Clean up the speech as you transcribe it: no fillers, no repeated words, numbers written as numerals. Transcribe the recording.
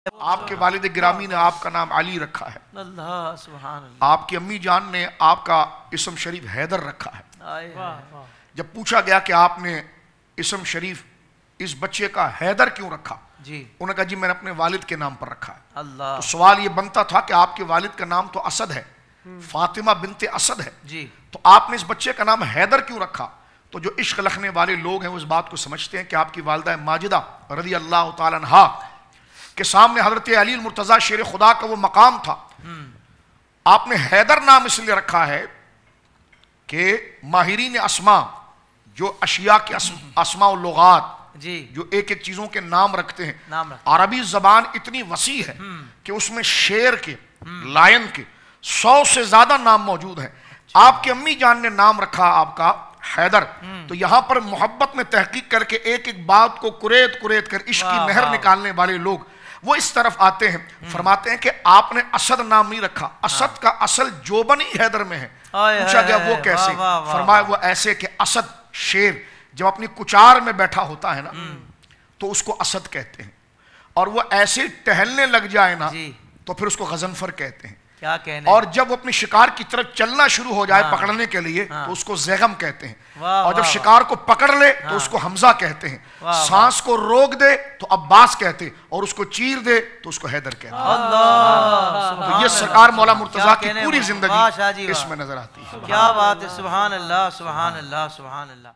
आपके वालिद गिरामी ने आपका नाम अली रखा है, अल्लाह सुभान अल्लाह। आपकी अम्मी जान ने आपका इसम शरीफ हैदर रखा है। जब पूछा गया कि आपने इसम शरीफ इस बच्चे का हैदर क्यों रखा जी, उन्होंने कहा जी मैंने अपने वालिद के नाम पर रखा है। अल्लाह। तो सवाल ये बनता था कि आपके वालिद का नाम तो असद है, फातिमा बिनते असद है जी, तो आपने इस बच्चे का नाम हैदर क्यों रखा? तो जो इश्क रखने वाले लोग हैं वो इस बात को समझते हैं कि आपकी वालिदा माजिदा रज़ी अल्लाह तआला अन्हा के सामने हजरत अली मुर्तज़ा शेर खुदा का वो मकाम था। आपने हैदर नाम इसलिए रखा है कि माहिरीन अस्मा, जो अशिया के अस्मा और लुगात जी, जो एक एक चीजों के नाम रखते हैं, नाम अरबी जबान इतनी वसी है कि उसमें शेर के, लायन के 100 से ज्यादा नाम मौजूद हैं। आपकी अम्मी जान ने नाम रखा आपका हैदर। तो यहां पर मोहब्बत में तहकीक करके एक एक बात को कुरेद कुरेद कर इश्क की नहर निकालने वाले लोग वो इस तरफ आते हैं, फरमाते हैं कि आपने असद नाम नहीं रखा, असद का असल जोबन ही हैदर में है। पूछा गया वो कैसे? फरमाया वो ऐसे कि असद शेर जब अपनी कुचार में बैठा होता है ना तो उसको असद कहते हैं, और वो ऐसे टहलने लग जाए ना तो फिर उसको गजनफर कहते हैं। क्या कहने? और जब वो अपनी शिकार की तरफ चलना शुरू हो जाए पकड़ने के लिए तो उसको ज़ैगम कहते हैं। और जब शिकार को पकड़ ले तो उसको हमजा कहते हैं। सांस को रोक दे तो अब्बास कहते हैं, और उसको चीर दे तो उसको हैदर कहते हैं। तो ये सरकार मौला मुर्तजा की पूरी जिंदगी इसमें नजर आती है। क्या बात है, सुभान अल्लाह सुभान अल्लाह सुभान अल्लाह।